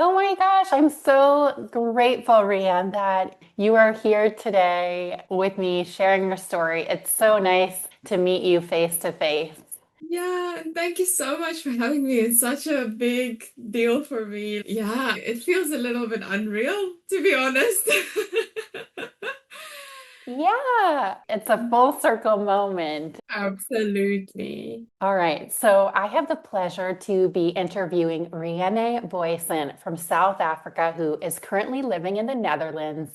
Oh my gosh, I'm so grateful, Rian, that you are here today with me sharing your story. It's so nice to meet you face to face. Yeah, and thank you so much for having me. It's such a big deal for me. Yeah, it feels a little bit unreal, to be honest. Yeah, it's a full circle moment. Absolutely. All right, so I have the pleasure to be interviewing Riané Boysen from South Africa, who is currently living in the Netherlands.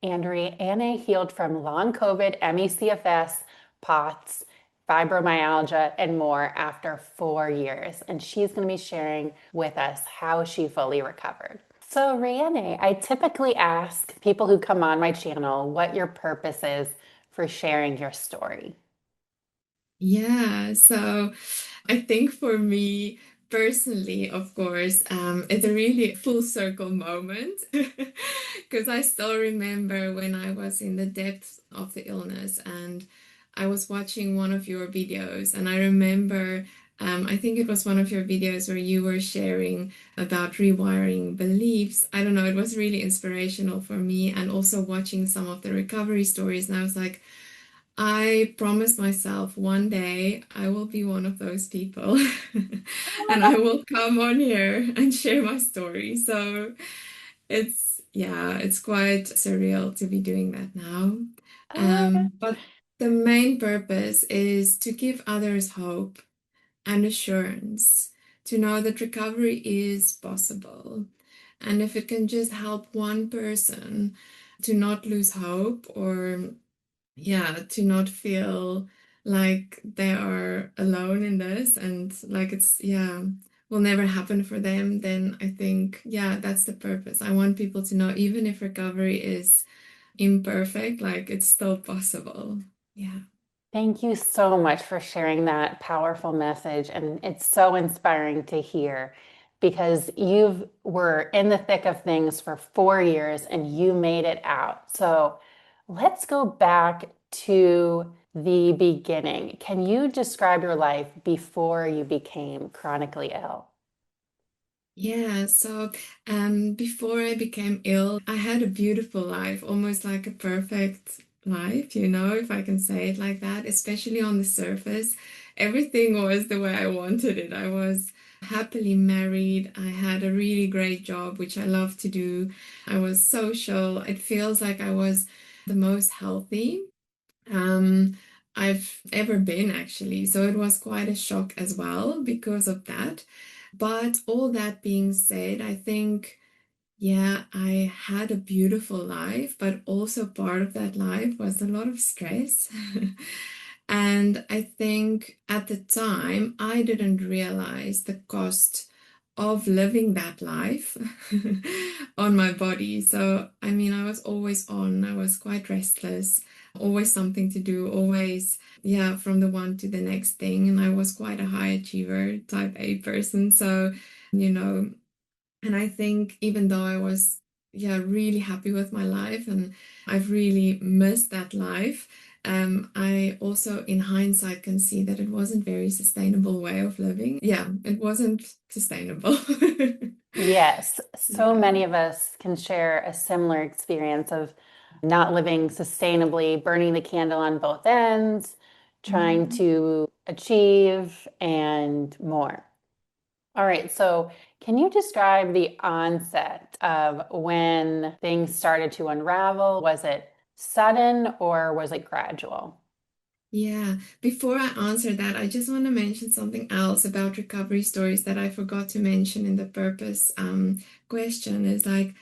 And Riané healed from long COVID, ME/CFS, POTS, fibromyalgia, and more after 4 years. And she's going to be sharing with us how she fully recovered. So, Riané, I typically ask people who come on my channel what your purpose is for sharing your story. Yeah, so I think for me personally, of course, it's a really full circle moment because I still remember when I was in the depths of the illness and I was watching one of your videos, and I remember, I think it was one of your videos where you were sharing about rewiring beliefs. I don't know, it was really inspirational for me, and also watching some of the recovery stories, and I was like, I promised myself one day I will be one of those people and I will come on here and share my story. So it's quite surreal to be doing that now. Oh my God. But the main purpose is to give others hope and assurance to know that recovery is possible. And if it can just help one person to not lose hope, or yeah, to not feel like they are alone in this and like it's, yeah, will never happen for them, then I think, yeah, that's the purpose. I want people to know even if recovery is imperfect, like it's still possible. Yeah. Thank you so much for sharing that powerful message. And it's so inspiring to hear because you were in the thick of things for 4 years and you made it out. So let's go back to the beginning. Can you describe your life before you became chronically ill? Yeah, so before I became ill, I had a beautiful life, almost like a perfect life, if I can say it like that, especially on the surface. Everything was the way I wanted it. I was happily married. I had a really great job, which I love to do. I was social. It feels like I was the most healthy I've ever been, actually. So it was quite a shock as well because of that. But all that being said, I think, yeah, I had a beautiful life, but also part of that life was a lot of stress. And I think at the time, I didn't realize the cost of living that life on my body. So, I mean, I was always on, I was quite restless, always something to do, always, yeah, from the one to the next thing. And I was quite a high achiever, type A person. So, you know, and I think even though I was, yeah, really happy with my life and I've really missed that life, I also, in hindsight, can see that it wasn't very sustainable way of living. Yeah, it wasn't sustainable. Yes, so Yeah. many of us can share a similar experience of not living sustainably, burning the candle on both ends, trying Yeah. to achieve, and more. All right, so can you describe the onset of when things started to unravel? Was it sudden or was it gradual? Yeah, before I answer that, I just want to mention something else about recovery stories that I forgot to mention in the purpose question is like,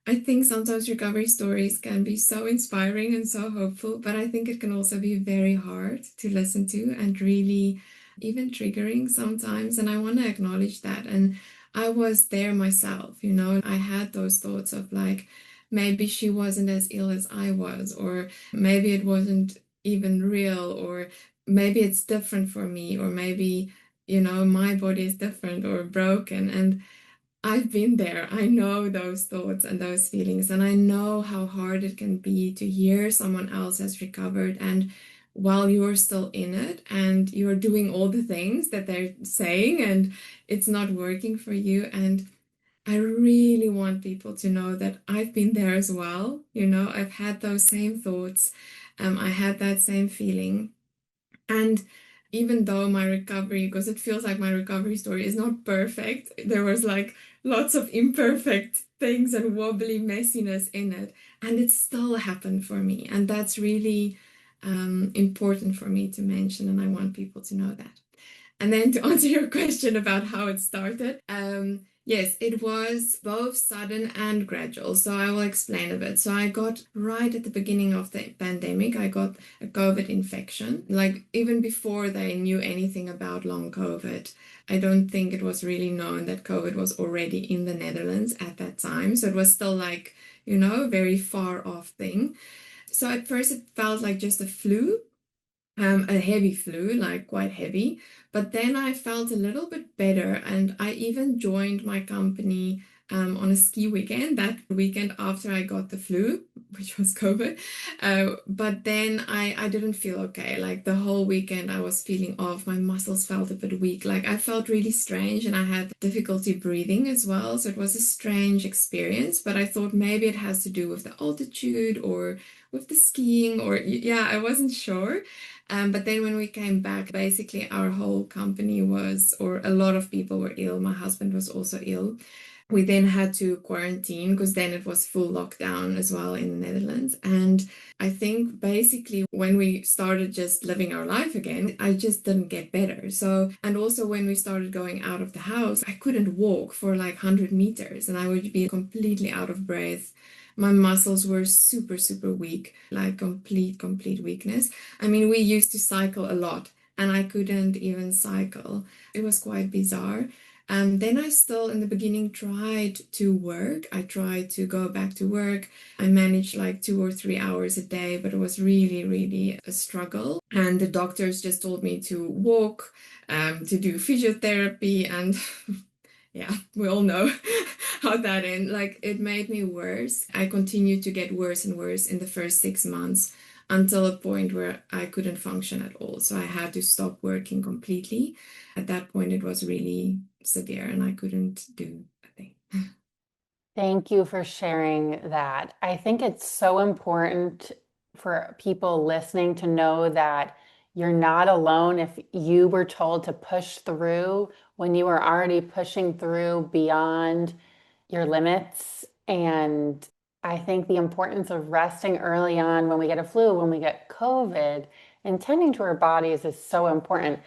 I think sometimes recovery stories can be so inspiring and so hopeful, but I think it can also be very hard to listen to and really even triggering sometimes. And I want to acknowledge that. And I was there myself, I had those thoughts of like, maybe she wasn't as ill as I was, or maybe it wasn't even real, or maybe it's different for me, or maybe, my body is different or broken. And I've been there. I know those thoughts and those feelings, and I know how hard it can be to hear someone else has recovered. And while you're still in it and you're doing all the things that they're saying, and it's not working for you. And I really want people to know that I've been there as well. I've had those same thoughts. I had that same feeling. And even though my recovery, because it feels like my recovery story is not perfect, there was like lots of imperfect things and wobbly messiness in it. And it still happened for me. And that's really important for me to mention. And I want people to know that. And then to answer your question about how it started, yes, it was both sudden and gradual. So I will explain a bit. So I got right at the beginning of the pandemic, I got a COVID infection. Like even before they knew anything about long COVID, I don't think it was really known that COVID was already in the Netherlands at that time. So it was still like, a very far off thing. So at first it felt like just a flu. A heavy flu, like quite heavy. But then I felt a little bit better, and I even joined my company on a ski weekend, that weekend after I got the flu, which was COVID. But then I didn't feel okay. Like the whole weekend, I was feeling off. My muscles felt a bit weak. Like I felt really strange, and I had difficulty breathing as well. So it was a strange experience. But I thought maybe it has to do with the altitude or with the skiing, or yeah, I wasn't sure. But then when we came back, basically our whole company was, or a lot of people were ill. My husband was also ill. We then had to quarantine because then it was full lockdown as well in the Netherlands. And I think basically when we started just living our life again, I just didn't get better. So, and also when we started going out of the house, I couldn't walk for like 100 meters and I would be completely out of breath. My muscles were super, super weak, like complete weakness. I mean, we used to cycle a lot and I couldn't even cycle. It was quite bizarre. Then I still, in the beginning, tried to work. I tried to go back to work. I managed like 2 or 3 hours a day, but it was really, really a struggle. And the doctors just told me to walk, to do physiotherapy, and yeah, we all know how that ended. Like it made me worse. I continued to get worse and worse in the first 6 months until a point where I couldn't function at all. So I had to stop working completely. At that point, it was really severe and I couldn't do a thing. Thank you for sharing that. I think it's so important for people listening to know that you're not alone if you were told to push through when you were already pushing through beyond your limits. And I think the importance of resting early on when we get a flu, when we get COVID, and tending to our bodies is so important.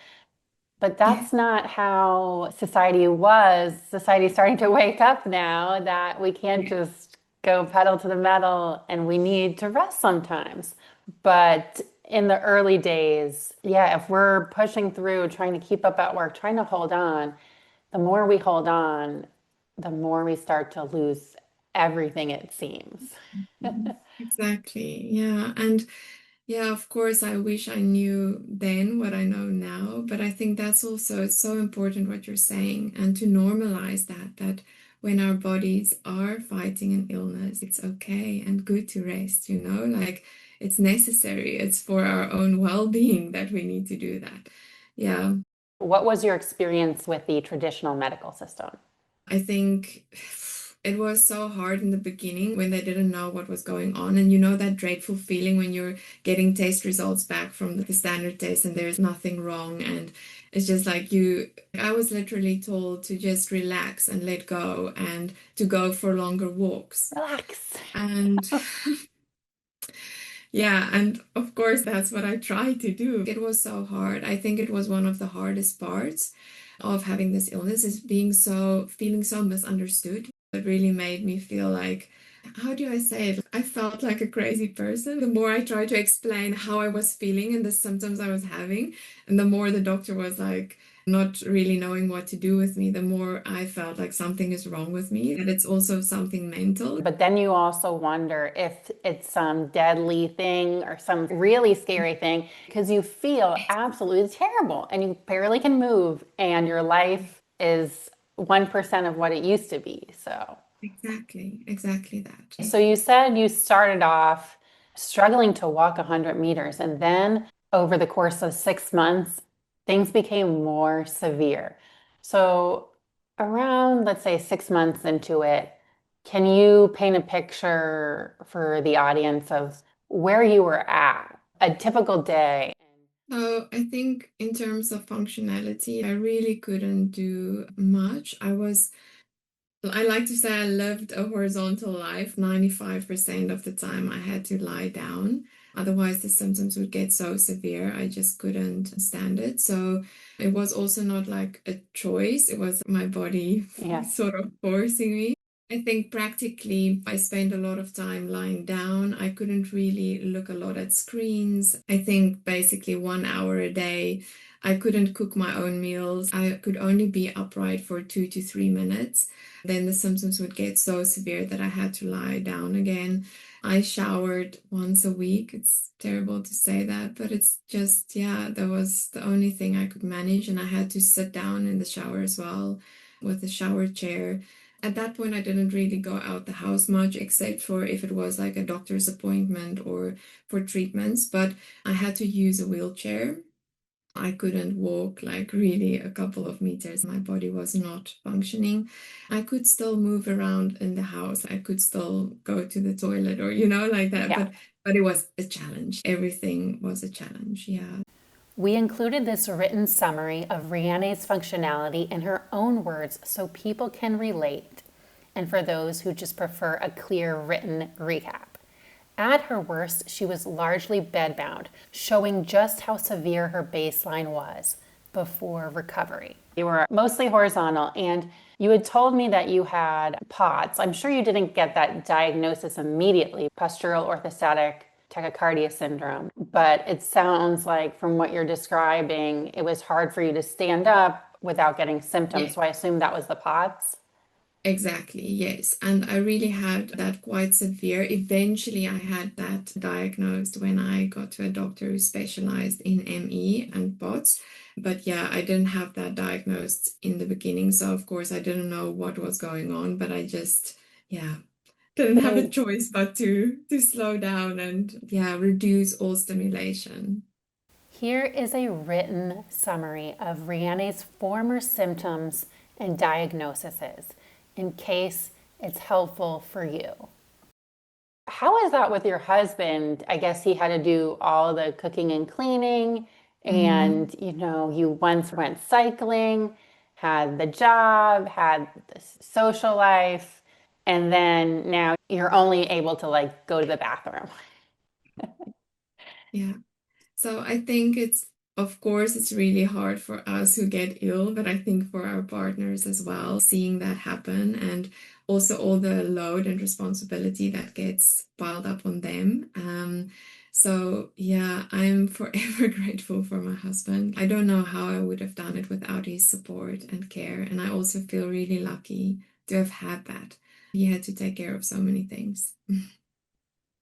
But Yeah. that's not how society was. Society's starting to wake up now that we can't Yeah. just go pedal to the metal and we need to rest sometimes. But in the early days, yeah, if we're pushing through, trying to keep up at work, trying to hold on, the more we hold on, the more we start to lose everything, it seems. Mhm. Exactly. Yeah. And yeah, of course, I wish I knew then what I know now, but I think that's also it's so important what you're saying and to normalize that when our bodies are fighting an illness, it's okay and good to rest, like it's necessary. It's for our own well-being that we need to do that. Yeah. What was your experience with the traditional medical system? I think it was so hard in the beginning when they didn't know what was going on. And that dreadful feeling when you're getting test results back from the standard test and there's nothing wrong. And it's just like I was literally told to just relax and let go and to go for longer walks. Relax. And yeah, and of course, that's what I tried to do. It was so hard. I think it was one of the hardest parts of having this illness is feeling so misunderstood. It really made me feel like, how do I say it? I felt like a crazy person. The more I tried to explain how I was feeling and the symptoms I was having, and the more the doctor was like, not really knowing what to do with me, the more I felt like something is wrong with me, that it's also something mental. But then you also wonder if it's some deadly thing or some really scary thing because you feel absolutely terrible and you barely can move and your life is 1% of what it used to be. Exactly that. So you said you started off struggling to walk 100 meters and then over the course of 6 months, things became more severe. So around, let's say, 6 months into it, Can you paint a picture for the audience of where you were at, a typical day? So I think in terms of functionality, I really couldn't do much. I like to say I lived a horizontal life. 95% of the time I had to lie down. Otherwise, the symptoms would get so severe, I just couldn't stand it. So it was also not like a choice, it was my body Yeah. sort of forcing me. I think practically I spent a lot of time lying down. I couldn't really look a lot at screens. I think basically 1 hour a day. I couldn't cook my own meals. I could only be upright for 2 to 3 minutes. Then the symptoms would get so severe that I had to lie down again. I showered once a week. It's terrible to say that, but it's just, yeah, that was the only thing I could manage. And I had to sit down in the shower as well with a shower chair. At that point, I didn't really go out the house much, except for if it was like a doctor's appointment or for treatments. But I had to use a wheelchair. I couldn't walk like really a couple of meters. My body was not functioning. I could still move around in the house. I could still go to the toilet or, like that. Yeah. But it was a challenge. Everything was a challenge. Yeah. We included this written summary of Riané's functionality in her own words so people can relate, and for those who just prefer a clear written recap. At her worst, she was largely bedbound, showing just how severe her baseline was before recovery. You were mostly horizontal, and you had told me that you had POTS. I'm sure you didn't get that diagnosis immediately, postural orthostatic tachycardia syndrome, but it sounds like from what you're describing, it was hard for you to stand up without getting symptoms. Yeah. So I assume that was the POTS. Exactly, yes. And I really had that quite severe. Eventually, I had that diagnosed when I got to a doctor who specialized in ME and POTS. But yeah, I didn't have that diagnosed in the beginning. So, of course, I didn't know what was going on, but I just, yeah, didn't have a And choice but to slow down and, yeah, reduce all stimulation. here is a written summary of Riané's former symptoms and diagnoses in case it's helpful for you. How is that with your husband? I guess he had to do all the cooking and cleaning, Mm, and you once went cycling, had the job, had the social life, and then now you're only able to like go to the bathroom. yeah. So I think of course, it's really hard for us who get ill, but I think for our partners as well, seeing that happen and also all the load and responsibility that gets piled up on them. So yeah, I'm forever grateful for my husband. I don't know how I would have done it without his support and care. And I also feel really lucky to have had that. He had to take care of so many things.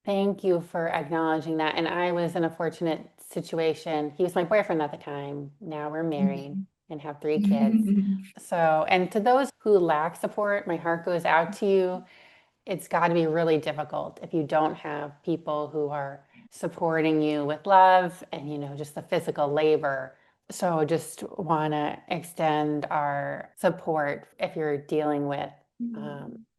Thank you for acknowledging that. And I was in a fortunate situation. He was my boyfriend at the time. Now we're married and have 3 kids. So, and to those who lack support, my heart goes out to you. It's got to be really difficult if you don't have people who are supporting you with love and, just the physical labor. So, just want to extend our support if you're dealing with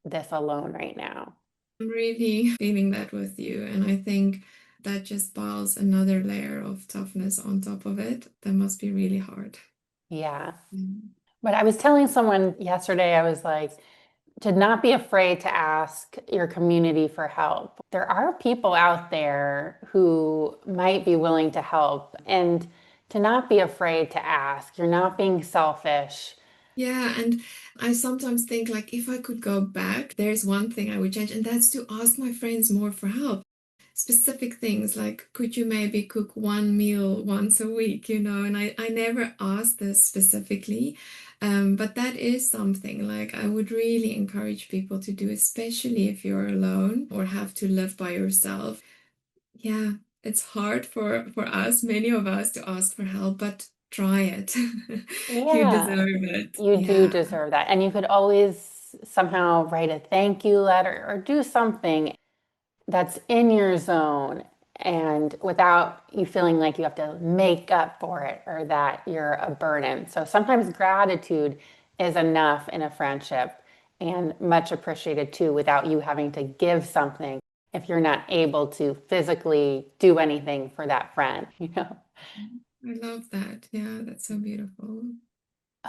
this alone right now. I'm really feeling that with you. And I think that just piles another layer of toughness on top of it. That must be really hard. Yeah. Mm. But I was telling someone yesterday, I was like, to not be afraid to ask your community for help. There are people out there who might be willing to help, and to not be afraid to ask. You're not being selfish. Yeah, and I sometimes think like if I could go back, there's one thing I would change, and that's to ask my friends more for help. Specific things like could you maybe cook one meal once a week, and I never asked this specifically. But that is something like I would really encourage people to do, especially if you're alone or have to live by yourself. Yeah, it's hard for us, many of us, to ask for help, but try it. You Yeah, deserve it. you do Yeah. deserve that. And you could always somehow write a thank you letter or do something that's in your zone and without you feeling like you have to make up for it or that you're a burden. So sometimes gratitude is enough in a friendship. and much appreciated too, without you having to give something if you're not able to physically do anything for that friend, you know? I love that. Yeah, that's so beautiful.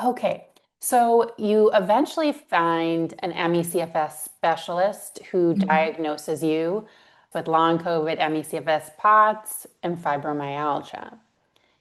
Okay, so you eventually find an ME/CFS specialist who Mhm. diagnoses you with long COVID, ME/CFS POTS, and fibromyalgia.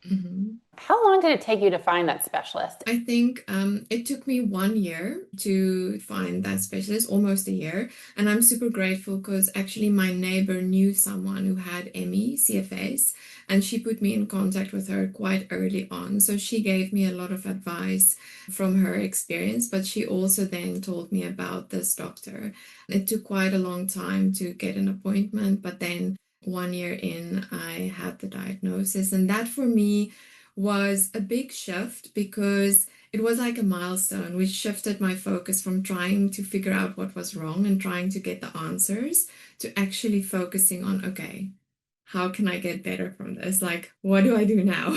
Mhm. How long did it take you to find that specialist? I think it took me 1 year to find that specialist, almost a year. And I'm super grateful because actually my neighbor knew someone who had ME, CFS, and she put me in contact with her quite early on. So she gave me a lot of advice from her experience, but she also then told me about this doctor. It took quite a long time to get an appointment, but then 1 year in, I had the diagnosis. And that for me, was a big shift because it was like a milestone which shifted my focus from trying to figure out what was wrong and trying to get the answers to actually focusing on, okay, how can I get better from this? Like, what do I do now?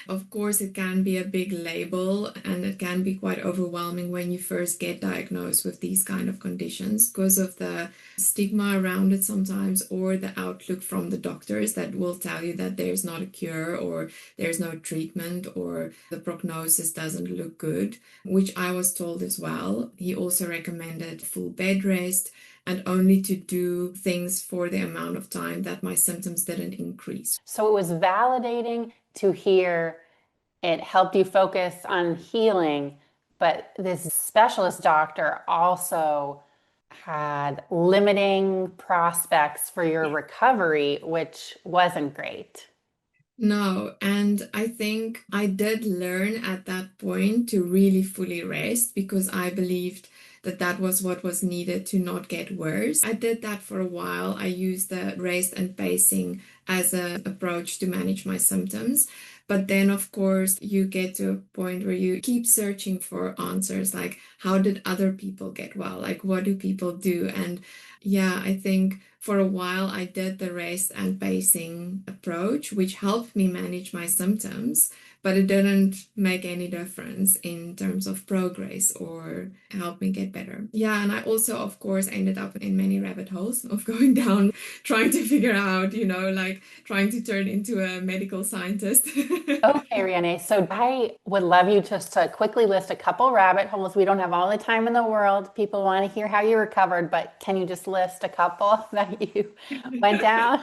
Of course, it can be a big label and it can be quite overwhelming when you first get diagnosed with these kind of conditions because of the stigma around it sometimes, or the outlook from the doctors that will tell you that there's not a cure or there's no treatment or the prognosis doesn't look good, which I was told as well. He also recommended full bed rest and only to do things for the amount of time that my symptoms didn't increase. So it was validating to hear it helped you focus on healing, but this specialist doctor also had limiting prospects for your recovery, which wasn't great. No, and I think I did learn at that point to really fully rest because I believed that that was what was needed to not get worse. I did that for a while. I used the rest and pacing as an approach to manage my symptoms. But then, of course, you get to a point where you keep searching for answers like, how did other people get well? Like, what do people do? And yeah, I think for a while I did the rest and pacing approach, which helped me manage my symptoms, but it didn't make any difference in terms of progress or help me get better. Yeah, and I also, of course, ended up in many rabbit holes of going down, trying to figure out, like trying to turn into a medical scientist. Okay, Riané. So I would love you just to quickly list a couple rabbit holes. We don't have all the time in the world. People want to hear how you recovered, but can you just list a couple that you went down?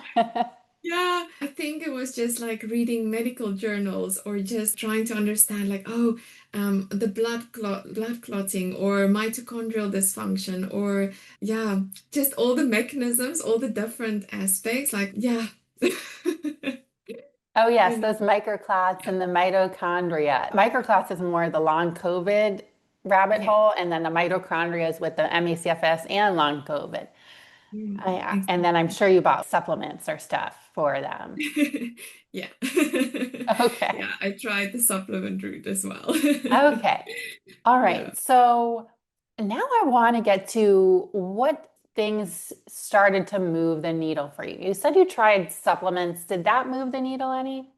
Yeah, I think it was just like reading medical journals or just trying to understand, like, oh, the blood clotting or mitochondrial dysfunction, or yeah, just all the mechanisms, all the different aspects. Like, yeah, Oh, you yes, know, those microclots and the mitochondria. Microclots is more the long COVID rabbit yeah, hole, and then the mitochondria is with the ME/CFS and long COVID. And then I'm exactly. sure you bought supplements or stuff for them. Yeah. Okay. Yeah, I tried the supplement route as well. Okay. All Yeah. right. So now I want to get to what things started to move the needle for you. You said you tried supplements. Did that move the needle any?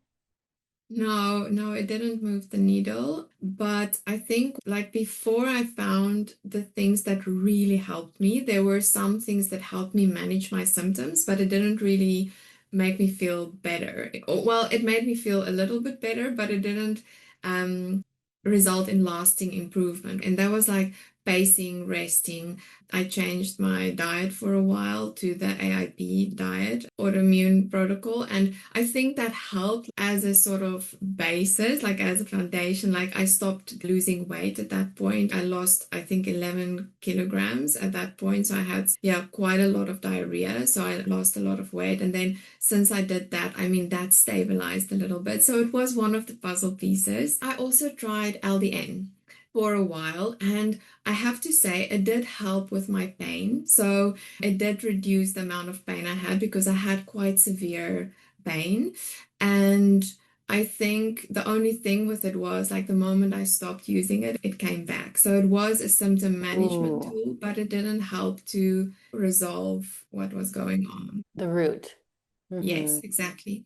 No, no, it didn't move the needle. But I think, like, before I found the things that really helped me, there were some things that helped me manage my symptoms, but it didn't really make me feel better. Well, it made me feel a little bit better, but it didn't um, result in lasting improvement. And that was like pacing, resting. I changed my diet for a while to the AIP diet, autoimmune protocol. And I think that helped as a sort of basis, like as a foundation. Like I stopped losing weight at that point. I lost, I think, 11 kilograms at that point. So I had, yeah, quite a lot of diarrhea. So I lost a lot of weight. And then since I did that, I mean, that stabilized a little bit. So it was one of the puzzle pieces. I also tried LDN for a while, and I have to say it did help with my pain. So it did reduce the amount of pain I had because I had quite severe pain. And I think the only thing with it was like the moment I stopped using it, it came back. So it was a symptom management Ooh, tool, but it didn't help to resolve what was going on. the root. Yes, Hmm. exactly.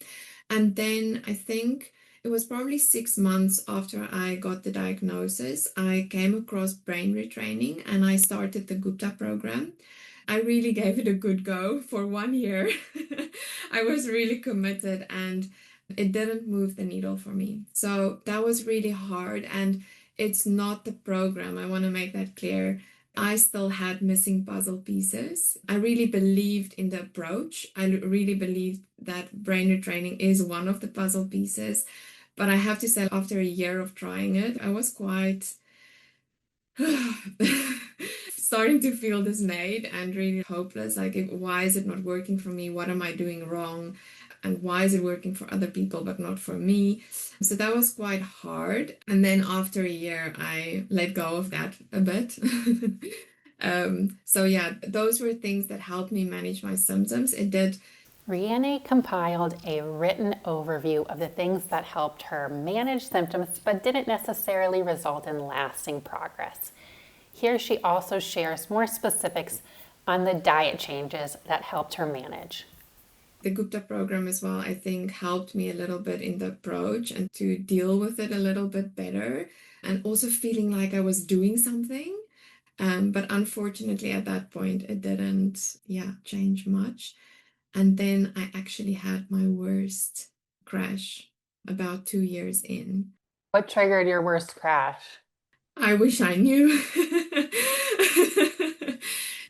And then I think it was probably 6 months after I got the diagnosis. I came across brain retraining and I started the Gupta program. I really gave it a good go for 1 year. I was really committed and it didn't move the needle for me. So that was really hard. And it's not the program. I want to make that clear. I still had missing puzzle pieces. I really believed in the approach. I really believed that brain retraining is one of the puzzle pieces. But I have to say, after a year of trying it, I was quite starting to feel dismayed and really hopeless. Like, why is it not working for me? What am I doing wrong? And why is it working for other people but not for me? So that was quite hard. And then after a year, I let go of that a bit. So yeah, those were things that helped me manage my symptoms. It did. Riané compiled a written overview of the things that helped her manage symptoms but didn't necessarily result in lasting progress. Here she also shares more specifics on the diet changes that helped her manage. The Gupta program as well, I think, helped me a little bit in the approach and to deal with it a little bit better, and also feeling like I was doing something. But unfortunately, at that point, it didn't, change much. And then I actually had my worst crash about 2 years in. What triggered your worst crash? I wish I knew.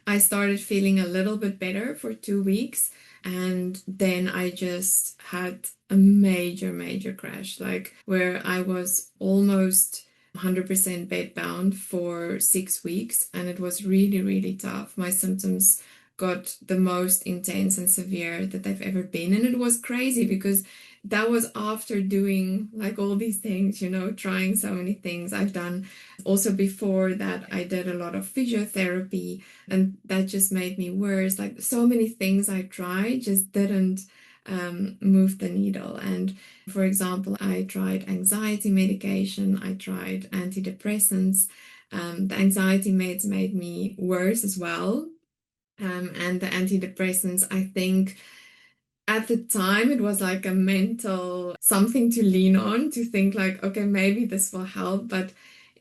I started feeling a little bit better for 2 weeks, and then I just had a major, major crash, like where I was almost 100% bedbound for 6 weeks, and it was really, really tough. My symptoms got the most intense and severe that they've ever been, and it was crazy because that was after doing like all these things, trying so many things I've done. Also, before that, I did a lot of physiotherapy, and that just made me worse. Like, so many things I tried just didn't move the needle. And for example, I tried anxiety medication, I tried antidepressants. The anxiety meds made me worse as well. And the antidepressants, I think at the time it was like a mental something to lean on, to think like, okay, maybe this will help. But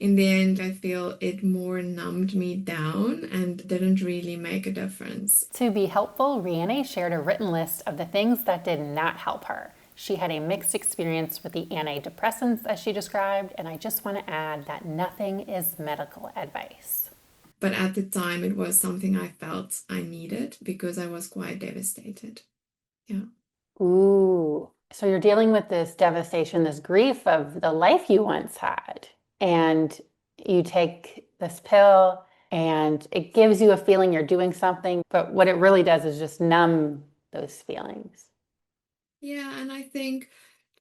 in the end, I feel it more numbed me down and didn't really make a difference. To be helpful, Riané shared a written list of the things that did not help her. She had a mixed experience with the antidepressants, as she described, and I just want to add that nothing is medical advice. But at the time, it was something I felt I needed because I was quite devastated. Yeah. Ooh, so you're dealing with this devastation, this grief of the life you once had, and you take this pill and it gives you a feeling you're doing something, but what it really does is just numb those feelings. Yeah, and I think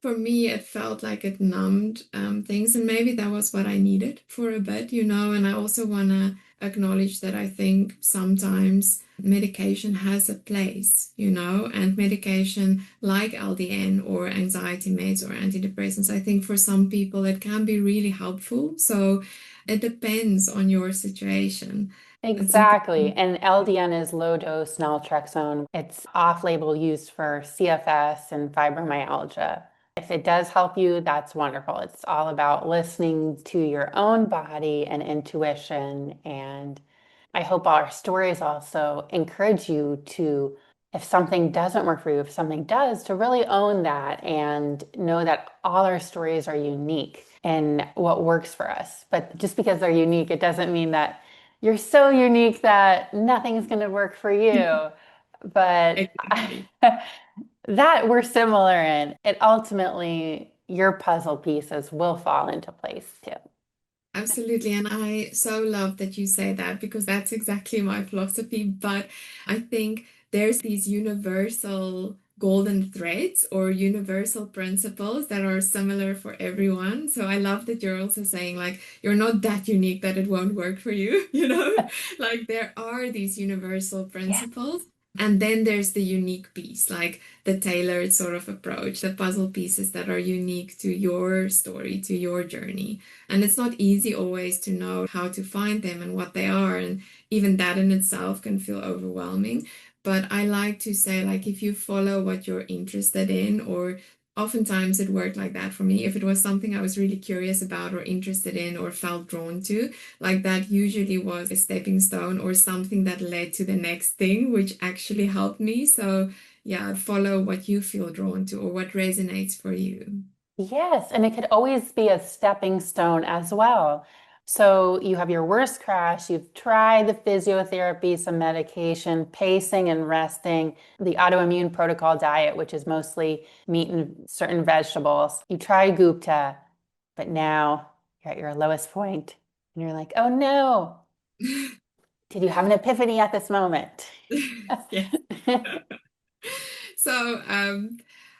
for me, it felt like it numbed things, and maybe that was what I needed for a bit, And I also want to acknowledge that I think sometimes medication has a place, and medication like LDN or anxiety meds or antidepressants, I think for some people it can be really helpful. So it depends on your situation. It's Exactly. important. And LDN is low dose naltrexone. It's off label used for CFS and fibromyalgia. If it does help you, that's wonderful. It's all about listening to your own body and intuition. And I hope our stories also encourage you to, if something doesn't work for you, if something does, to really own that and know that all our stories are unique and what works for us. But just because they're unique, it doesn't mean that you're so unique that nothing's going to work for you. But Exactly. that we're similar in, it ultimately, your puzzle pieces will fall into place too. Absolutely. And I so love that you say that because that's exactly my philosophy. But I think there's these universal golden threads or universal principles that are similar for everyone. So I love that you're also saying, like, you're not that unique that it won't work for you, Like, there are these universal Yeah. principles. And then there's the unique piece, like the tailored sort of approach, the puzzle pieces that are unique to your story, to your journey. And it's not easy always to know how to find them and what they are. And even that in itself can feel overwhelming. But I like to say, like, if you follow what you're interested in or oftentimes it worked like that for me. If it was something I was really curious about or interested in or felt drawn to, like that usually was a stepping stone or something that led to the next thing, which actually helped me. So yeah, follow what you feel drawn to or what resonates for you. Yes, and it could always be a stepping stone as well. So you have your worst crash, you've tried the physiotherapy, some medication, pacing and resting, the autoimmune protocol diet, which is mostly meat and certain vegetables. You try Gupta, but now you're at your lowest point and you're like, oh no, did you have an epiphany at this moment? Yes. So,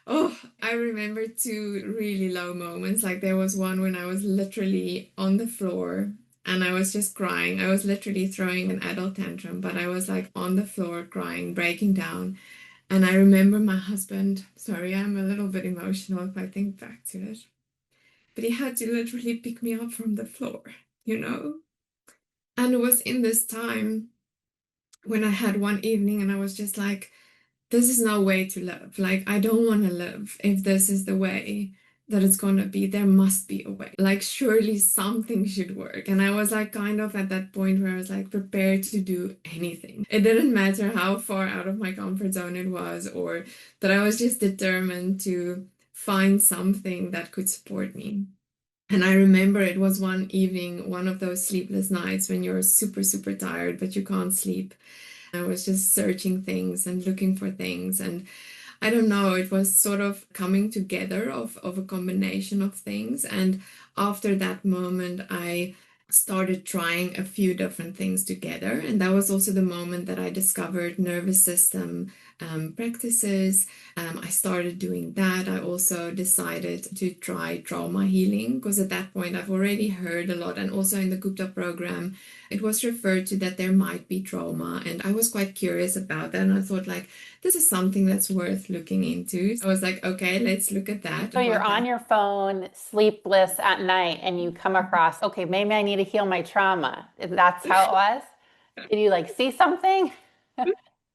oh, I remember two really low moments. Like there was one when I was literally on the floor and I was just crying. I was literally throwing an adult tantrum, but I was like on the floor crying, breaking down. And I remember my husband, sorry, I'm a little bit emotional if I think back to it, but he had to literally pick me up from the floor, you know? And it was in this time when I had one evening and I was just like, this is no way to live. Like, I don't want to live if this is the way that it's going to be. There must be a way. Like, surely something should work. And I was like, kind of at that point where I was like prepared to do anything. It didn't matter how far out of my comfort zone it was, or that I was just determined to find something that could support me. And I remember it was one evening, one of those sleepless nights when you're super, super tired, but you can't sleep. I was just searching things and looking for things. And I don't know, it was sort of coming together of a combination of things. And after that moment, I started trying a few different things together. And that was also the moment that I discovered nervous system practices. I started doing that. I also decided to try trauma healing because at that point I've already heard a lot. And also in the Gupta program, it was referred to that there might be trauma. And I was quite curious about that. And I thought, like, this is something that's worth looking into. So I was like, okay, let's look at that. So you're What on that your phone, sleepless at night, and you come across, okay, maybe I need to heal my trauma. That's how it was? Did you like see something?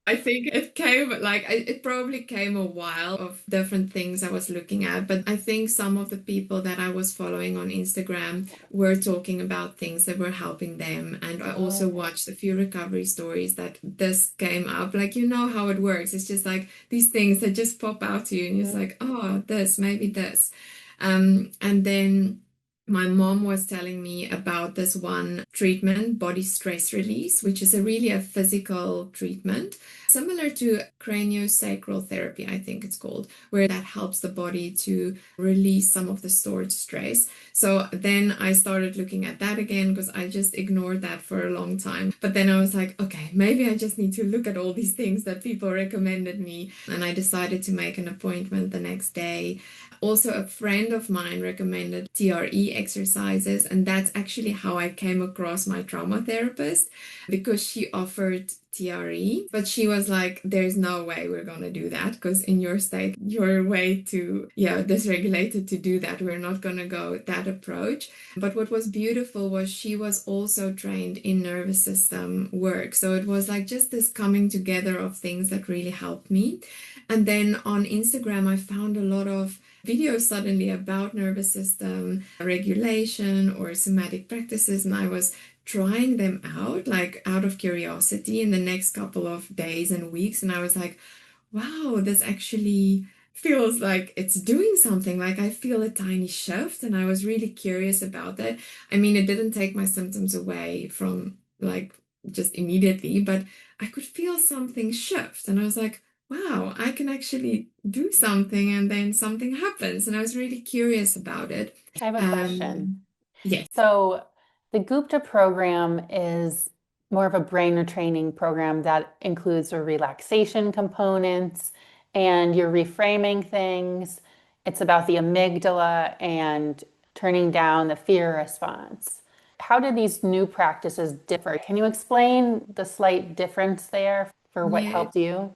I think it came like it probably came a while of different things I was looking at, but I think some of the people that I was following on Instagram were talking about things that were helping them. And I also Oh, watched a few recovery stories that this came up. Like, you know how it works. It's just like these things that just pop out to you, and you're just mhm. like, oh, this, maybe this. And then my mom was telling me about this one treatment, body stress release, which is really a physical treatment similar to craniosacral therapy, I think it's called, where that helps the body to release some of the stored stress. So then I started looking at that again because I just ignored that for a long time. But then I was like, okay, maybe I just need to look at all these things that people recommended me. And I decided to make an appointment the next day. Also, a friend of mine recommended TRE exercises, and that's actually how I came across my trauma therapist because she offered TRE, but she was like, there's no way we're gonna do that because in your state, you're way too, yeah, dysregulated to do that. We're not gonna go that approach. But what was beautiful was she was also trained in nervous system work. So it was like just this coming together of things that really helped me. And then on Instagram, I found a lot of videos suddenly about nervous system regulation or somatic practices, and I was trying them out, like out of curiosity in the next couple of days and weeks. And I was like, wow, this actually feels like it's doing something. Like I feel a tiny shift. And I was really curious about that. I mean, it didn't take my symptoms away from like just immediately, but I could feel something shift. And I was like, wow, I can actually do something and then something happens. And I was really curious about it. I have a question. Yes. So the Gupta program is more of a brain retraining program that includes the relaxation components and you're reframing things. It's about the amygdala and turning down the fear response. How do these new practices differ? Can you explain the slight difference there for what Yeah. helped you?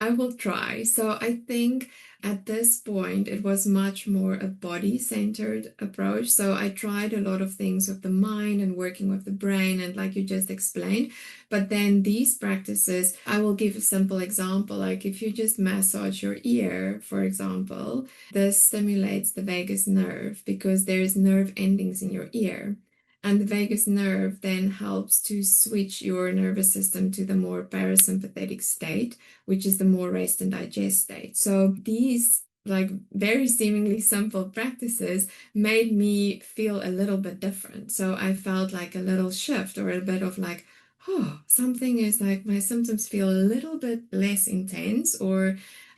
I will try. So I think at this point it was much more a body-centered approach. So I tried a lot of things with the mind and working with the brain, and like you just explained. But then these practices, I will give a simple example. Like if you just massage your ear, for example, this stimulates the vagus nerve because there's nerve endings in your ear. And the vagus nerve then helps to switch your nervous system to the more parasympathetic state, which is the more rest and digest state. So these like very seemingly simple practices made me feel a little bit different. So I felt like a little shift or a bit of like, oh, something is like my symptoms feel a little bit less intense. Or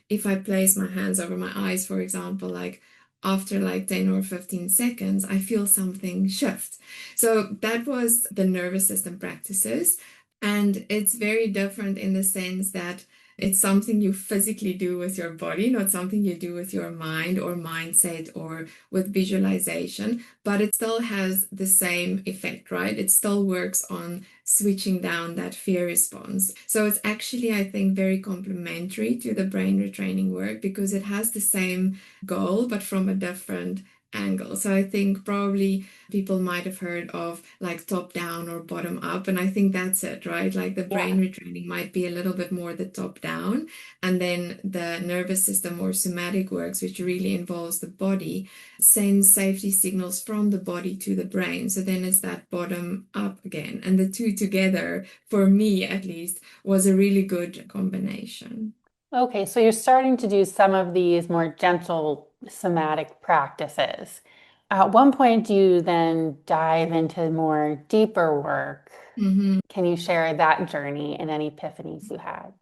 if I place my hands over my eyes, for example, like after like 10 or 15 seconds, I feel something shift. So that was the nervous system practices. And it's very different in the sense that it's something you physically do with your body, not something you do with your mind or mindset or with visualization, but it still has the same effect, right? It still works on switching down that fear response. So it's actually, I think, very complementary to the brain retraining work because it has the same goal, but from a different angle. So I think probably people might have heard of like top down or bottom up. And I think that's it, right? Like the Yeah. brain retraining might be a little bit more the top down. And then the nervous system or somatic works, which really involves the body, sends safety signals from the body to the brain. So then it's that bottom up again. And the two together, for me at least, was a really good combination. Okay, so you're starting to do some of these more gentle somatic practices. At one point, do you then dive into more deeper work? Mhm. Can you share that journey and any epiphanies you had?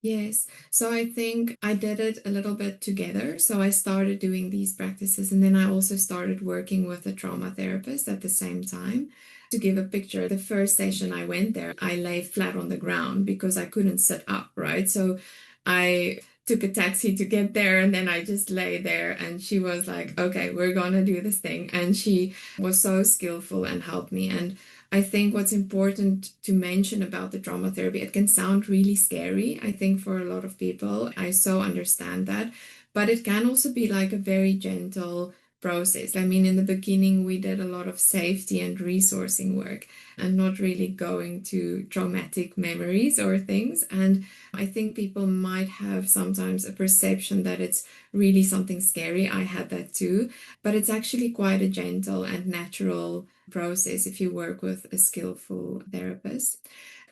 Yes. So I think I did it a little bit together. So I started doing these practices and then I also started working with a trauma therapist at the same time. To give a picture, the first session I went there, I lay flat on the ground because I couldn't sit up, right? So I took a taxi to get there and then I just lay there and she was like, okay, we're gonna do this thing. And she was so skillful and helped me. And I think what's important to mention about the trauma therapy, it can sound really scary, I think, for a lot of people. I so understand that. But it can also be like a very gentle process. I mean, in the beginning, we did a lot of safety and resourcing work and not really going to traumatic memories or things. And I think people might have sometimes a perception that it's really something scary. I had that too, but it's actually quite a gentle and natural process if you work with a skillful therapist.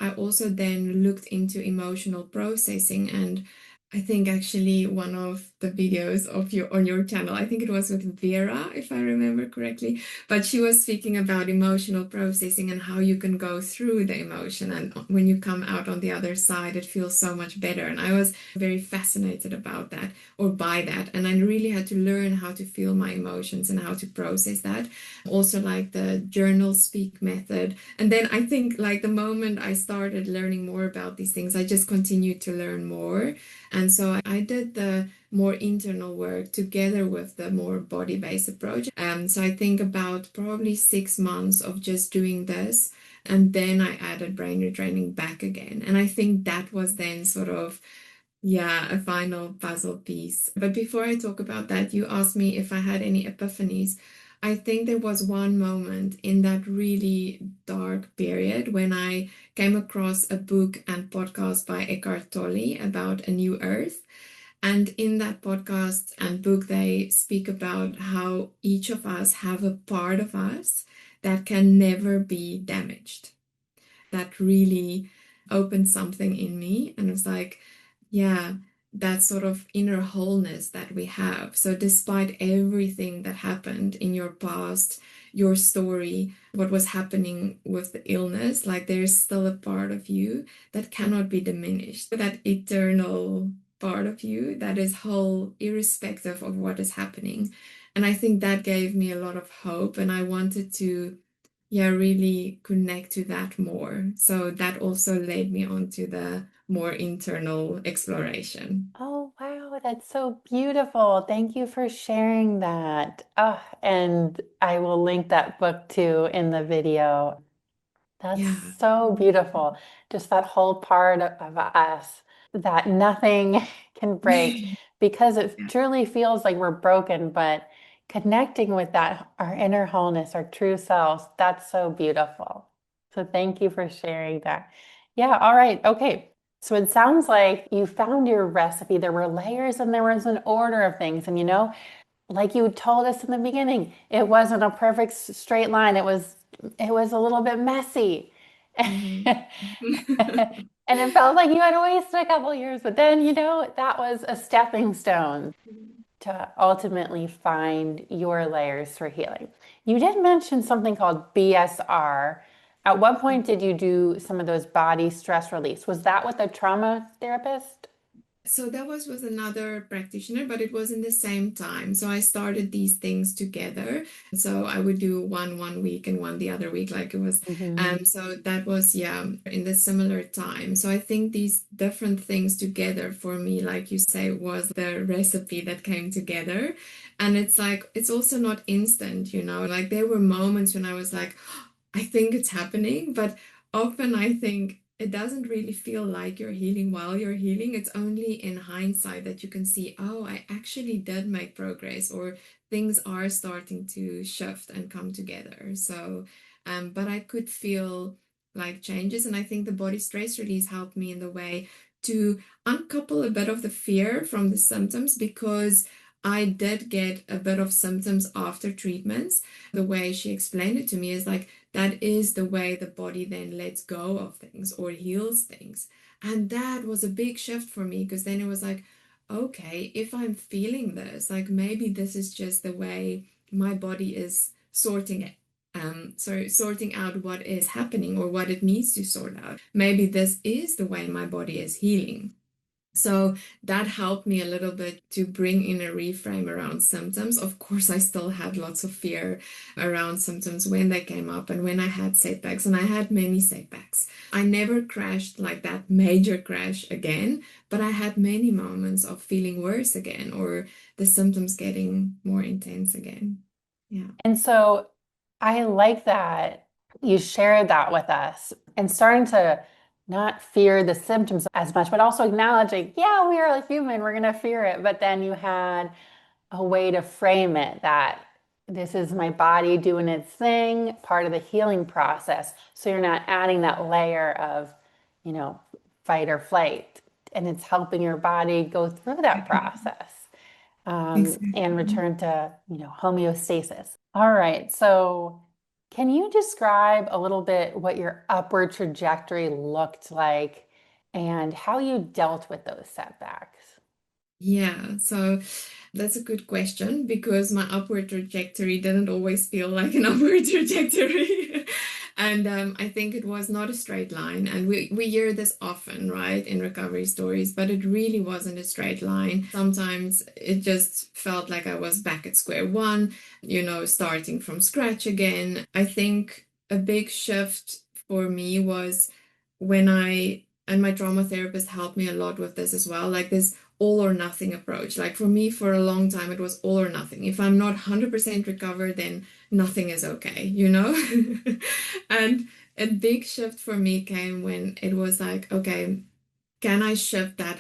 I also then looked into emotional processing, and I think actually one of the videos of your on your channel, I think it was with Vera, if I remember correctly, but she was speaking about emotional processing and how you can go through the emotion, and when you come out on the other side, it feels so much better. And I was very fascinated about that or by that, and I really had to learn how to feel my emotions and how to process that. Also, like the journal speak method. And then I think, like, the moment I started learning more about these things, I just continued to learn more. And so I did the more internal work together with the more body-based approach. So I think about probably 6 months of just doing this. And then I added brain retraining back again. And I think that was then sort of, yeah, a final puzzle piece. But before I talk about that, you asked me if I had any epiphanies. I think there was one moment in that really dark period when I came across a book and podcast by Eckhart Tolle about a new earth. And in that podcast and book, they speak about how each of us have a part of us that can never be damaged. That really opened something in me. And it was like, yeah, that sort of inner wholeness that we have. So, despite everything that happened in your past, your story, what was happening with the illness, like there's still a part of you that cannot be diminished. That eternal part of you that is whole, irrespective of what is happening. And I think that gave me a lot of hope. And I wanted to, yeah, really connect to that more. So that also led me on to the more internal exploration. Oh, wow, that's so beautiful. Thank you for sharing that. And I will link that book too in the video. That's Yeah. so beautiful. Just that whole part of us. that nothing can break because it Yeah. truly feels like we're broken, but connecting with that, our inner wholeness, our true selves, that's so beautiful. So thank you for sharing that. Yeah, all right. Okay. So it sounds like you found your recipe. There were layers and there was an order of things. And like you told us in the beginning, it wasn't a perfect straight line. It was a little bit messy. Mhm. And it felt like you had wasted a couple years, but then, that was a stepping stone to ultimately find your layers for healing. You did mention something called BSR. At what point did you do some of those body stress release? Was that with a trauma therapist? So that was with another practitioner, but it was in the same time. So I started these things together. So I would do one week and one the other week, like it was. Mhm. So that was, yeah, in the similar time. So I think these different things together for me, like you say, was the recipe that came together. And it's like, it's also not instant, like there were moments when I was like, I think it's happening, but often I think it doesn't really feel like you're healing while you're healing. It's only in hindsight that you can see, oh, I actually did make progress, or things are starting to shift and come together. So, but I could feel like changes, and I think the body stress release helped me in the way to uncouple a bit of the fear from the symptoms because I did get a bit of symptoms after treatments. The way she explained it to me is like, that is the way the body then lets go of things or heals things. And that was a big shift for me because then it was like, okay, if I'm feeling this, like maybe this is just the way my body is sorting it. So sorting out what is happening or what it needs to sort out. Maybe this is the way my body is healing. So that helped me a little bit to bring in a reframe around symptoms. Of course, I still had lots of fear around symptoms when they came up and when I had setbacks, and I had many setbacks. I never crashed like that major crash again, but I had many moments of feeling worse again or the symptoms getting more intense again. Yeah. And so I like that you shared that with us and starting to not fear the symptoms as much, but also acknowledging, yeah, we are human, we're going to fear it. But then you had a way to frame it that this is my body doing its thing, part of the healing process. So you're not adding that layer of, you know, fight or flight. And it's helping your body go through that process and Exactly. return to, homeostasis. All right. So can you describe a little bit what your upward trajectory looked like and how you dealt with those setbacks? Yeah, so that's a good question because my upward trajectory didn't always feel like an upward trajectory. And I think it was not a straight line. And we hear this often, right, in recovery stories, but it really wasn't a straight line. Sometimes it just felt like I was back at square one, starting from scratch again. I think a big shift for me was when and my trauma therapist helped me a lot with this as well, like this all or nothing approach. Like for me, for a long time, it was all or nothing. If I'm not 100% recovered, then nothing is okay. And a big shift for me came when it was like, okay, can I shift that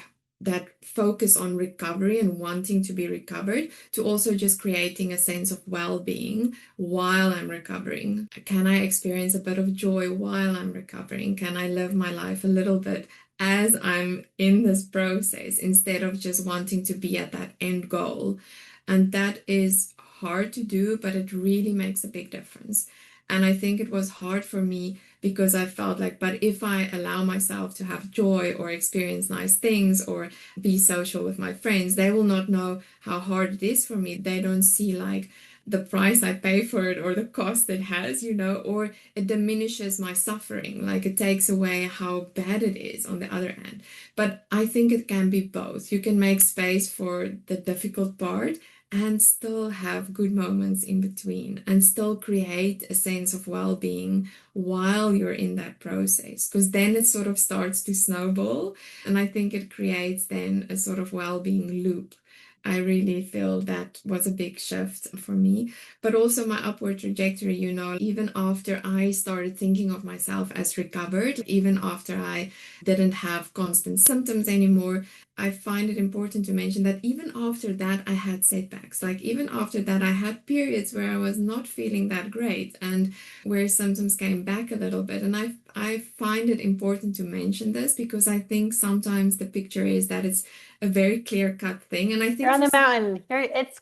focus on recovery and wanting to be recovered to also just creating a sense of well-being while I'm recovering? Can I experience a bit of joy while I'm recovering? Can I live my life a little bit as I'm in this process instead of just wanting to be at that end goal? And that is hard to do, but it really makes a big difference. And I think it was hard for me because I felt like, but if I allow myself to have joy or experience nice things or be social with my friends, they will not know how hard it is for me. They don't see like the price I pay for it or the cost it has, or it diminishes my suffering, like it takes away how bad it is on the other hand. But I think it can be both. You can make space for the difficult part and still have good moments in between and still create a sense of well-being while you're in that process, because then it sort of starts to snowball. And I think it creates then a sort of well-being loop. I really feel that was a big shift for me. But also my upward trajectory, even after I started thinking of myself as recovered, even after I didn't have constant symptoms anymore, I find it important to mention that even after that, I had setbacks. Like, even after that, I had periods where I was not feeling that great and where symptoms came back a little bit. And I find it important to mention this because I think sometimes the picture is that it's a very clear-cut thing. And I You're think on for the some mountain. It's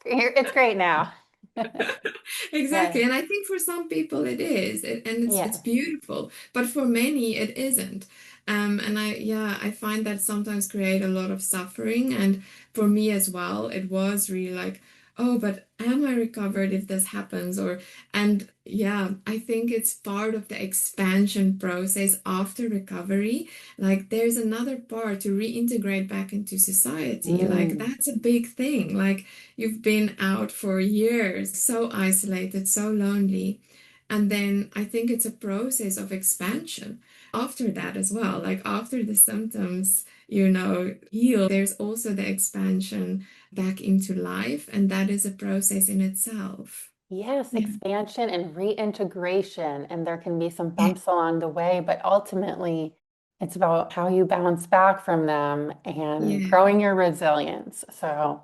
great now. exactly, Yes. and I think for some people it is, and it's Yes. beautiful, but for many it isn't. And I find that sometimes create a lot of suffering, and for me as well, it was really like, oh, but am I recovered if this happens? And yeah, I think it's part of the expansion process after recovery. Like, there's another part to reintegrate back into society. Like, Mm. that's a big thing. Like, you've been out for years, so isolated, so lonely. And then I think it's a process of expansion after that as well. Like, after the symptoms, heal, there's also the expansion back into life. And that is a process in itself. Yes, Yeah. expansion and reintegration. And there can be some bumps along the way, but ultimately, it's about how you bounce back from them and Yeah. growing your resilience. So,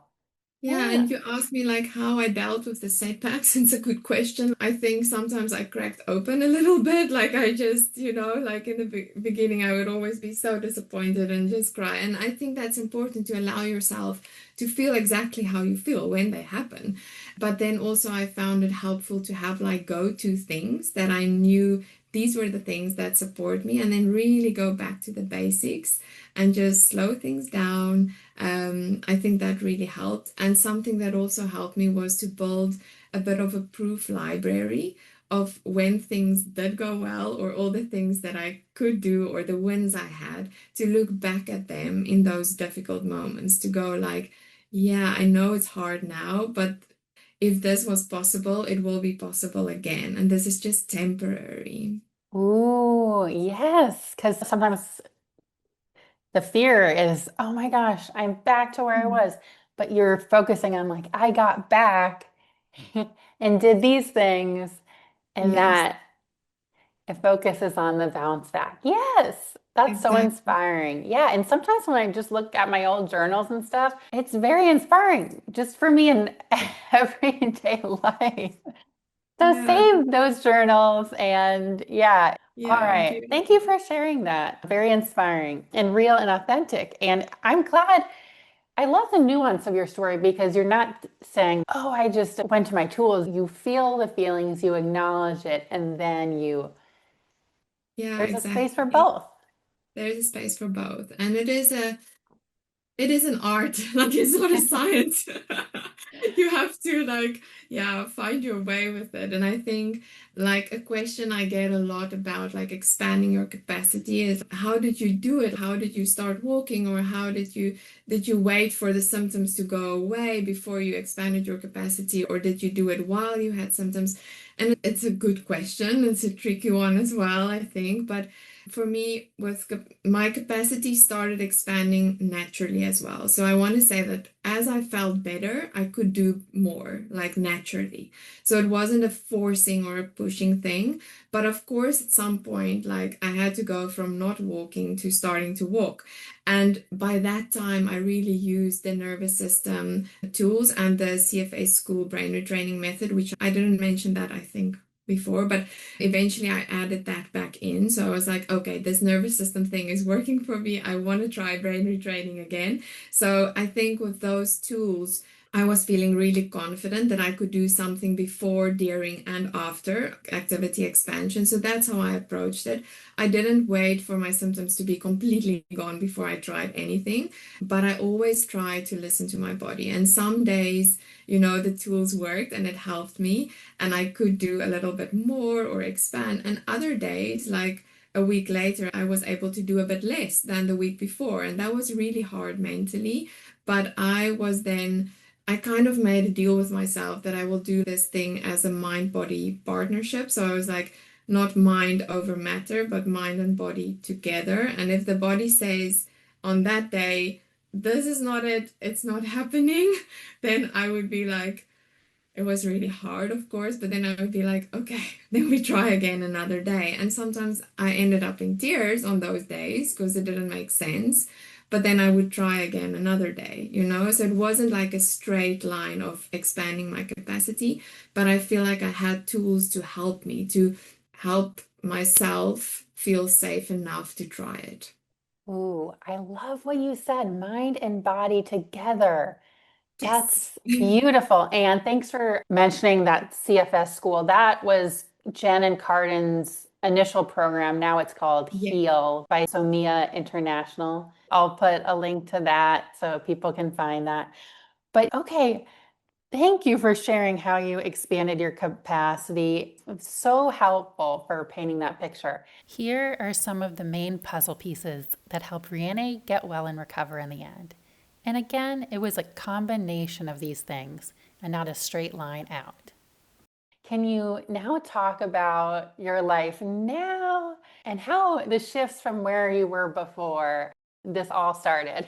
Yeah, yeah. and you asked me like how I dealt with the setbacks. It's a good question. I think sometimes I cracked open a little bit. Like I just, like in the beginning, I would always be so disappointed and just cry. And I think that's important to allow yourself to feel exactly how you feel when they happen. But then also I found it helpful to have like go-to things that I knew these were the things that support me, and then really go back to the basics and just slow things down. I think that really helped. And something that also helped me was to build a bit of a proof library of when things did go well, or all the things that I could do, or the wins I had, to look back at them in those difficult moments, to go like, yeah, I know it's hard now, but if this was possible, it will be possible again. And this is just temporary. Ooh, yes. Because sometimes the fear is, oh my gosh, I'm back to where I Mm. was. But you're focusing on, like, I got back and did these things, and Yes, that it focuses on the bounce back. Yes, that's so exactly. inspiring. Yeah. And sometimes when I just look at my old journals and stuff, it's very inspiring just for me in everyday life. So Yeah, save those journals and yeah. All yeah, right. Thank you beautiful. for sharing that. Very inspiring and real and authentic. And I'm glad. I love the nuance of your story because you're not saying, oh, I just went to my tools. You feel the feelings, you acknowledge it, and then Yeah, there's a space for exactly. both. There's a space for both. And it is an art. Like, it's not a science. You have to like, yeah, find your way with it. And I think like a question I get a lot about like expanding your capacity is, how did you do it? How did you start walking? Or how did you wait for the symptoms to go away before you expanded your capacity? Or did you do it while you had symptoms? And it's a good question. It's a tricky one as well, I think. But for me, my capacity started expanding naturally as well. So I want to say that as I felt better, I could do more, like naturally. So it wasn't a forcing or a pushing thing. But of course, at some point, like I had to go from not walking to starting to walk. And by that time, I really used the nervous system tools and the CFS school brain retraining method, which I didn't mention that, I think, before, but eventually I added that back in. So I was like, okay, this nervous system thing is working for me. I want to try brain retraining again. So I think with those tools, I was feeling really confident that I could do something before, during, and after activity expansion. So that's how I approached it. I didn't wait for my symptoms to be completely gone before I tried anything, but I always tried to listen to my body. And some days, the tools worked and it helped me and I could do a little bit more or expand. And other days, like a week later, I was able to do a bit less than the week before. And that was really hard mentally. But I kind of made a deal with myself that I will do this thing as a mind body partnership. So I was like, not mind over matter, but mind and body together. And if the body says on that day, this is not it, it's not happening, then I would be like, it was really hard, of course, but then I would be like, okay, then we try again another day. And sometimes I ended up in tears on those days because it didn't make sense. But then I would try again another day, you know? So it wasn't like a straight line of expanding my capacity, but I feel like I had tools to help me, to help myself feel safe enough to try it. Ooh, I love what you said, mind and body together. Yes. That's beautiful. And thanks for mentioning that CFS school. That was Jen and Cardin's initial program. Now it's called Yeah. HEAL by SOMIA International. I'll put a link to that so people can find that. But okay, thank you for sharing how you expanded your capacity. It's so helpful for painting that picture. Here are some of the main puzzle pieces that helped Riané get well and recover in the end. And again, it was a combination of these things and not a straight line out. Can you now talk about your life now and how the shifts from where you were before this all started?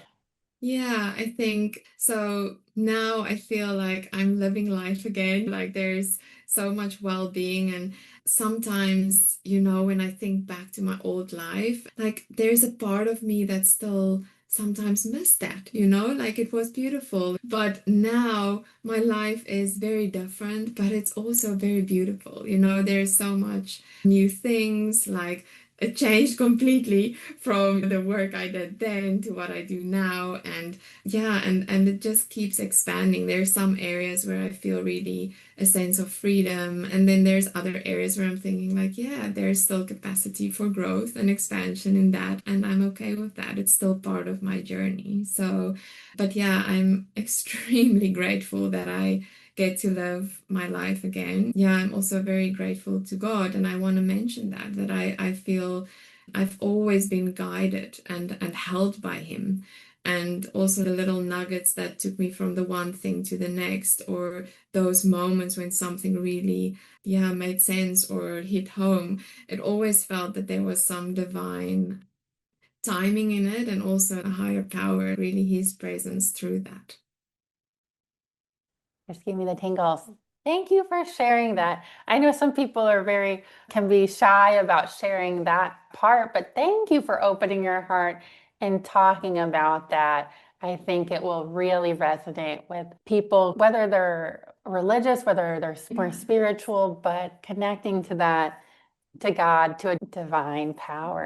Yeah, I think so. Now I feel like I'm living life again. Like there's so much well-being. And sometimes, when I think back to my old life, like there's a part of me that still sometimes miss that, like it was beautiful. But now my life is very different, but it's also very beautiful. There's so much new things, like it changed completely from the work I did then to what I do now. And yeah, and it just keeps expanding. There's some areas where I feel really a sense of freedom. And then there's other areas where I'm thinking like, yeah, there's still capacity for growth and expansion in that. And I'm okay with that. It's still part of my journey. So, but yeah, I'm extremely grateful that I get to live my life again. Yeah, I'm also very grateful to God, and I want to mention that I feel I've always been guided and held by Him. And also the little nuggets that took me from the one thing to the next, or those moments when something really, yeah, made sense or hit home. It always felt that there was some divine timing in it, and also a higher power, really His presence through that. Just give me the tingles. Thank you for sharing that. I know some people can be shy about sharing that part, but thank you for opening your heart and talking about that. I think it will really resonate with people, whether they're religious, whether they're more Yeah. spiritual, but connecting to that, to God, to a divine power.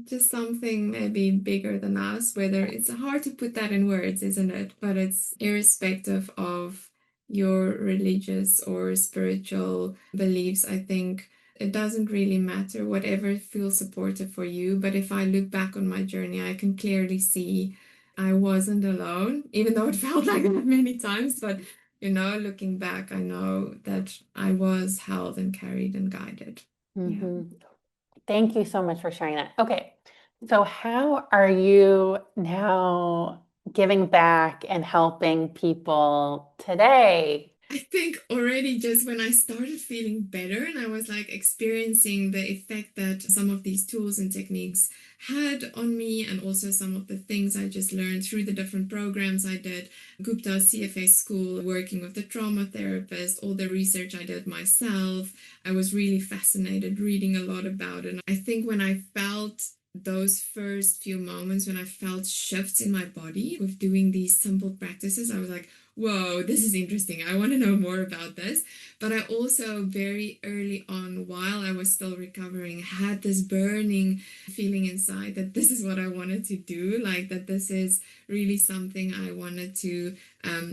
Just something maybe bigger than us, whether it's hard to put that in words, isn't it? But it's irrespective of your religious or spiritual beliefs. I think it doesn't really matter, whatever feels supportive for you. But if I look back on my journey, I can clearly see I wasn't alone, even though it felt like that many times. But, looking back, I know that I was held and carried and guided. Yeah. Mhm. Thank you so much for sharing that. Okay, so how are you now giving back and helping people today? I think already just when I started feeling better and I was like experiencing the effect that some of these tools and techniques had on me, and also some of the things I just learned through the different programs I did, Gupta CFS school, working with the trauma therapist, all the research I did myself. I was really fascinated reading a lot about it. I think when I felt those first few moments, when I felt shifts in my body with doing these simple practices, I was like, whoa, this is interesting. I want to know more about this. But I also very early on, while I was still recovering, had this burning feeling inside that this is what I wanted to do, like that this is really something I wanted to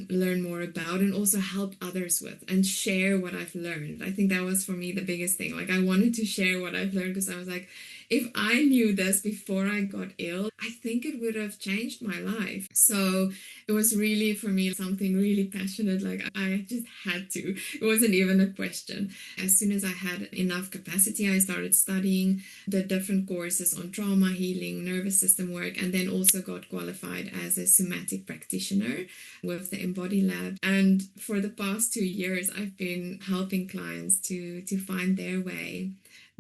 learn more about and also help others with and share what I've learned. I think that was for me the biggest thing. Like I wanted to share what I've learned because I was like, if I knew this before I got ill, I think it would have changed my life. So it was really for me something really passionate. Like I just had to. It wasn't even a question. As soon as I had enough capacity, I started studying the different courses on trauma healing, nervous system work, and then also got qualified as a somatic practitioner with the Embody Lab. And for the past 2 years, I've been helping clients to find their way,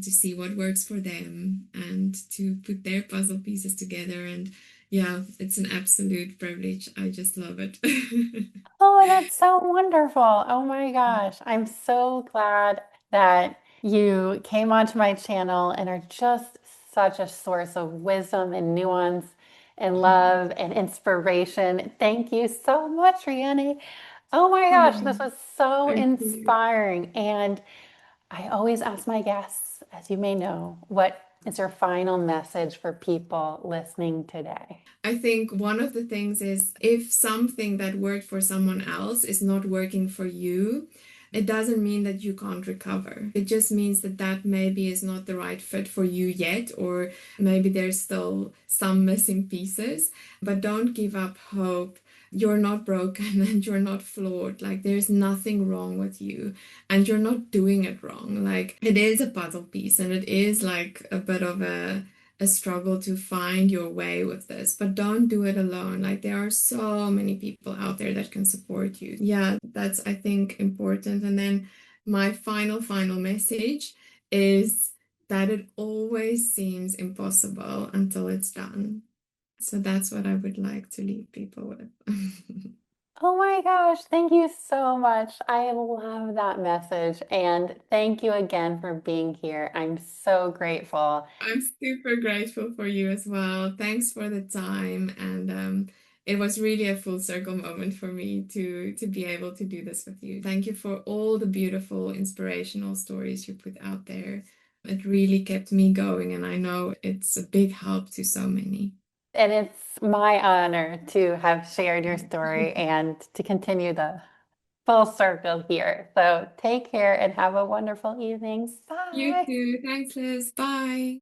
to see what works for them and to put their puzzle pieces together. And Yeah, it's an absolute privilege. I just love it. Oh, that's so wonderful. Oh my gosh. I'm so glad that you came onto my channel and are just such a source of wisdom and nuance and love and inspiration. Thank you so much, Rianne. Oh my gosh, Oh, this was so thank you. inspiring. And I always ask my guests, as you may know, what is your final message for people listening today? I think one of the things is if something that worked for someone else is not working for you, it doesn't mean that you can't recover. It just means that that maybe is not the right fit for you yet, or maybe there's still some missing pieces. But don't give up hope. You're not broken and you're not flawed. Like, there's nothing wrong with you and you're not doing it wrong. Like, it is a puzzle piece and it is like a bit of a struggle to find your way with this, but don't do it alone. Like, there are so many people out there that can support you. Yeah, that's, I think, important. And then my final message is that it always seems impossible until it's done. So that's what I would like to leave people with. Oh my gosh, thank you so much. I love that message. And thank you again for being here. I'm so grateful. I'm super grateful for you as well. Thanks for the time. And it was really a full circle moment for me to be able to do this with you. Thank you for all the beautiful, inspirational stories you put out there. It really kept me going, and I know it's a big help to so many. And it's my honor to have shared your story and to continue the full circle here. So take care and have a wonderful evening. You Bye. too. Thanks, Liz. Bye.